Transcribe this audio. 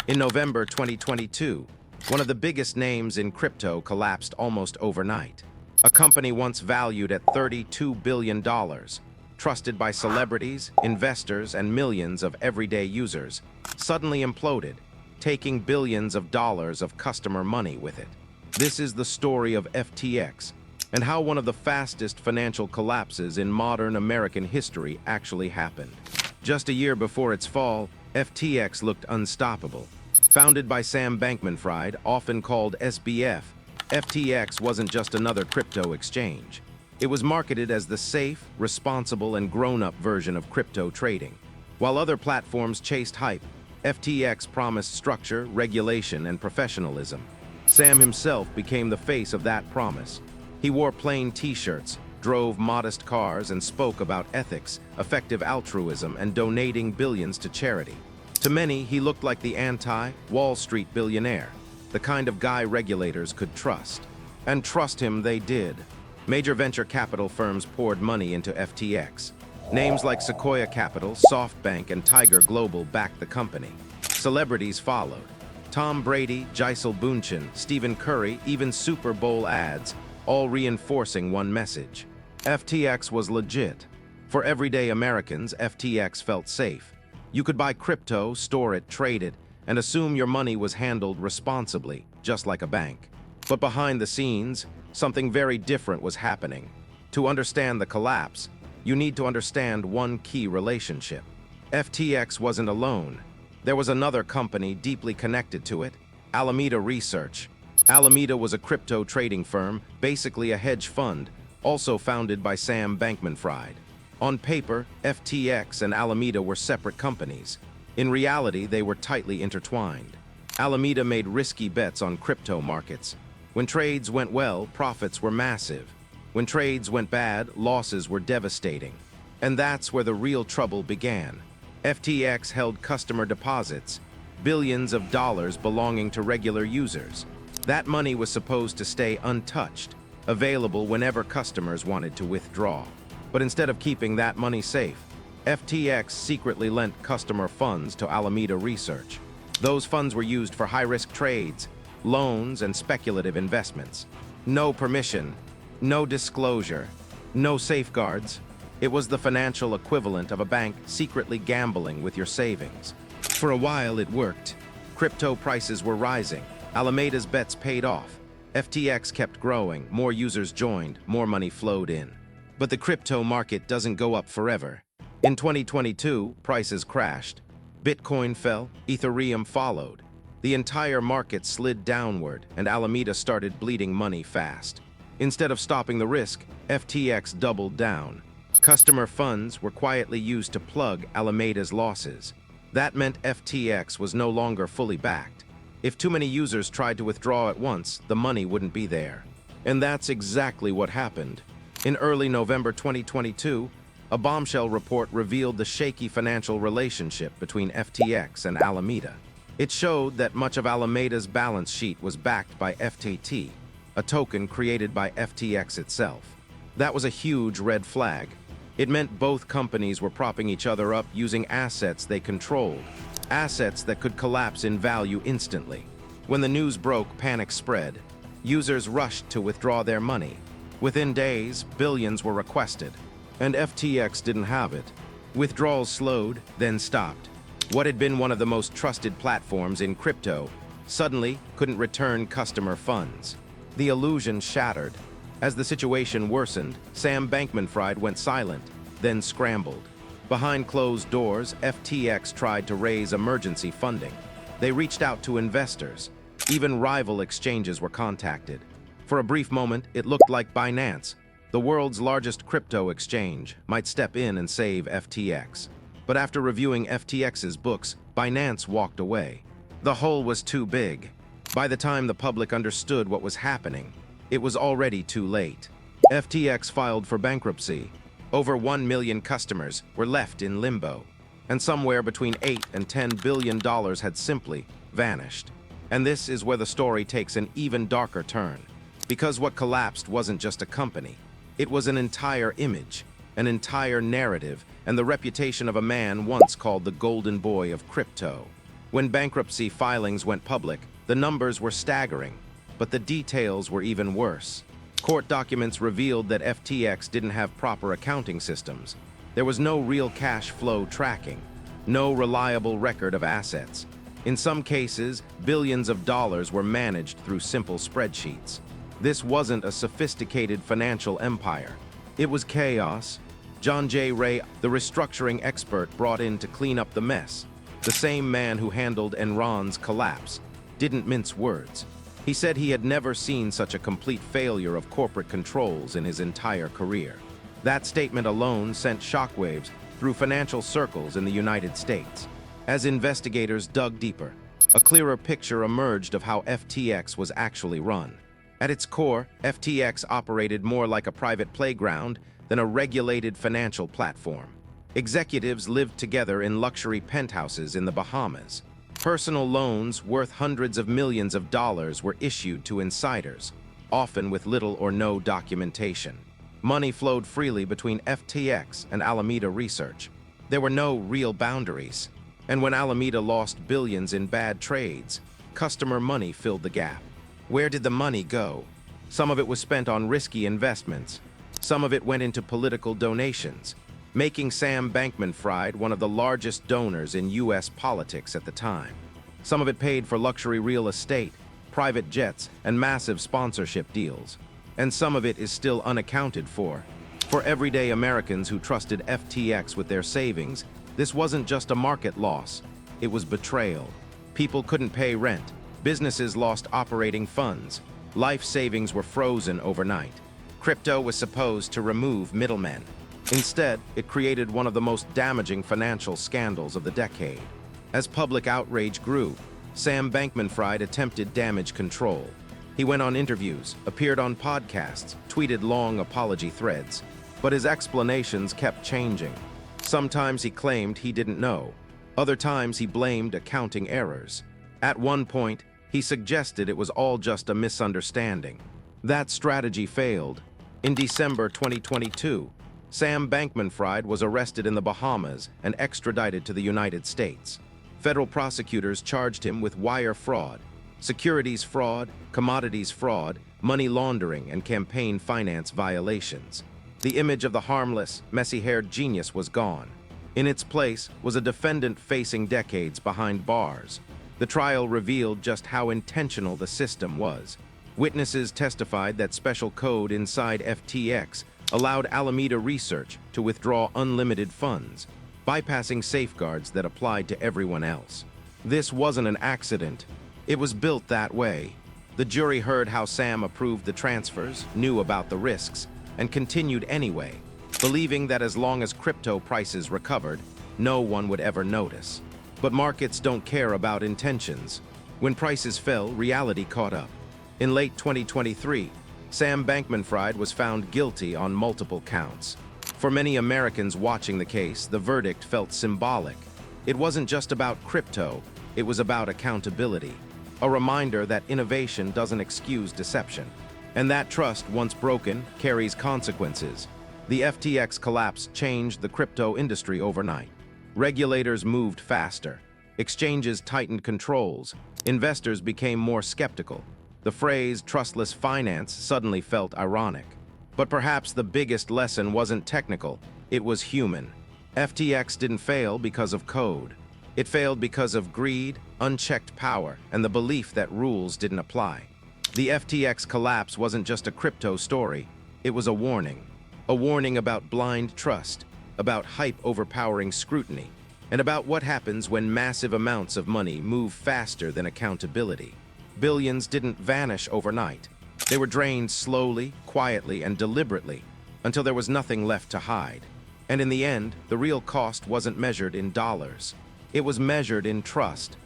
In November 2022, one of the biggest names in crypto collapsed almost overnight. A company once valued at $32 billion, trusted by celebrities, investors, and millions of everyday users, suddenly imploded, taking billions of dollars of customer money with it. This is the story of FTX, and how one of the fastest financial collapses in modern American history actually happened. Just a year before its fall, FTX looked unstoppable. Founded by Sam Bankman-Fried, often called SBF, FTX wasn't just another crypto exchange. It was marketed as the safe, responsible, and grown-up version of crypto trading. While other platforms chased hype, FTX promised structure, regulation, and professionalism. Sam himself became the face of that promise. He wore plain t-shirts, drove modest cars, and spoke about ethics, effective altruism, and donating billions to charity. To many, he looked like the anti-Wall Street billionaire, the kind of guy regulators could trust. And trust him they did. Major venture capital firms poured money into FTX. Names like Sequoia Capital, SoftBank, and Tiger Global backed the company. Celebrities followed. Tom Brady, Gisele Bündchen, Stephen Curry, even Super Bowl ads, all reinforcing one message. FTX was legit. For everyday Americans, FTX felt safe. You could buy crypto, store it, trade it, and assume your money was handled responsibly, just like a bank. But behind the scenes, something very different was happening. To understand the collapse, you need to understand one key relationship. FTX wasn't alone. There was another company deeply connected to it, Alameda Research. Alameda was a crypto trading firm, basically a hedge fund, also founded by Sam Bankman-Fried. On paper, FTX and Alameda were separate companies. In reality, they were tightly intertwined. Alameda made risky bets on crypto markets. When trades went well, profits were massive. When trades went bad, losses were devastating. And that's where the real trouble began. FTX held customer deposits, billions of dollars belonging to regular users. That money was supposed to stay untouched, available whenever customers wanted to withdraw. But instead of keeping that money safe, FTX secretly lent customer funds to Alameda Research. Those funds were used for high-risk trades, loans, and speculative investments. No permission, no disclosure, no safeguards. It was the financial equivalent of a bank secretly gambling with your savings. For a while, it worked. Crypto prices were rising. Alameda's bets paid off. FTX kept growing, more users joined, more money flowed in. But the crypto market doesn't go up forever. In 2022, prices crashed. Bitcoin fell, Ethereum followed. The entire market slid downward, and Alameda started bleeding money fast. Instead of stopping the risk, FTX doubled down. Customer funds were quietly used to plug Alameda's losses. That meant FTX was no longer fully backed. If too many users tried to withdraw at once, the money wouldn't be there. And that's exactly what happened. In early November 2022, a bombshell report revealed the shaky financial relationship between FTX and Alameda. It showed that much of Alameda's balance sheet was backed by FTT, a token created by FTX itself. That was a huge red flag. It meant both companies were propping each other up using assets they controlled, assets that could collapse in value instantly. When the news broke, panic spread. Users rushed to withdraw their money. Within days, billions were requested, and FTX didn't have it. Withdrawals slowed, then stopped. What had been one of the most trusted platforms in crypto suddenly couldn't return customer funds. The illusion shattered. As the situation worsened, Sam Bankman-Fried went silent, then scrambled. Behind closed doors, FTX tried to raise emergency funding. They reached out to investors. Even rival exchanges were contacted. For a brief moment, it looked like Binance, the world's largest crypto exchange, might step in and save FTX. But after reviewing FTX's books, Binance walked away. The hole was too big. By the time the public understood what was happening, it was already too late. FTX filed for bankruptcy. Over 1 million customers were left in limbo, and somewhere between $8 and $10 billion had simply vanished. And this is where the story takes an even darker turn. Because what collapsed wasn't just a company. It was an entire image, an entire narrative, and the reputation of a man once called the golden boy of crypto. When bankruptcy filings went public, the numbers were staggering, but the details were even worse. Court documents revealed that FTX didn't have proper accounting systems. There was no real cash flow tracking, no reliable record of assets. In some cases, billions of dollars were managed through simple spreadsheets. This wasn't a sophisticated financial empire. It was chaos. John J. Ray, the restructuring expert brought in to clean up the mess, the same man who handled Enron's collapse, didn't mince words. He said he had never seen such a complete failure of corporate controls in his entire career. That statement alone sent shockwaves through financial circles in the United States. As investigators dug deeper, a clearer picture emerged of how FTX was actually run. At its core, FTX operated more like a private playground than a regulated financial platform. Executives lived together in luxury penthouses in the Bahamas. Personal loans worth hundreds of millions of dollars were issued to insiders, often with little or no documentation. Money flowed freely between FTX and Alameda Research. There were no real boundaries. And when Alameda lost billions in bad trades, customer money filled the gap. Where did the money go? Some of it was spent on risky investments. Some of it went into political donations, making Sam Bankman-Fried one of the largest donors in U.S. politics at the time. Some of it paid for luxury real estate, private jets, and massive sponsorship deals. And some of it is still unaccounted for. For everyday Americans who trusted FTX with their savings, this wasn't just a market loss, it was betrayal. People couldn't pay rent, businesses lost operating funds, life savings were frozen overnight. Crypto was supposed to remove middlemen. Instead, it created one of the most damaging financial scandals of the decade. As public outrage grew, Sam Bankman-Fried attempted damage control. He went on interviews, appeared on podcasts, tweeted long apology threads, but his explanations kept changing. Sometimes he claimed he didn't know. Other times he blamed accounting errors. At one point, he suggested it was all just a misunderstanding. That strategy failed. In December 2022, Sam Bankman-Fried was arrested in the Bahamas and extradited to the United States. Federal prosecutors charged him with wire fraud, securities fraud, commodities fraud, money laundering, and campaign finance violations. The image of the harmless, messy-haired genius was gone. In its place was a defendant facing decades behind bars. The trial revealed just how intentional the system was. Witnesses testified that special code inside FTX allowed Alameda Research to withdraw unlimited funds, bypassing safeguards that applied to everyone else. This wasn't an accident. It was built that way. The jury heard how Sam approved the transfers, knew about the risks, and continued anyway, believing that as long as crypto prices recovered, no one would ever notice. But markets don't care about intentions. When prices fell, reality caught up. In late 2023, Sam Bankman-Fried was found guilty on multiple counts. For many Americans watching the case, the verdict felt symbolic. It wasn't just about crypto, it was about accountability. A reminder that innovation doesn't excuse deception. And that trust, once broken, carries consequences. The FTX collapse changed the crypto industry overnight. Regulators moved faster. Exchanges tightened controls. Investors became more skeptical. The phrase trustless finance suddenly felt ironic. But perhaps the biggest lesson wasn't technical, it was human. FTX didn't fail because of code. It failed because of greed, unchecked power, and the belief that rules didn't apply. The FTX collapse wasn't just a crypto story, it was a warning. A warning about blind trust, about hype overpowering scrutiny, and about what happens when massive amounts of money move faster than accountability. Billions didn't vanish overnight. They were drained slowly, quietly, and deliberately, until there was nothing left to hide. And in the end, the real cost wasn't measured in dollars. It was measured in trust.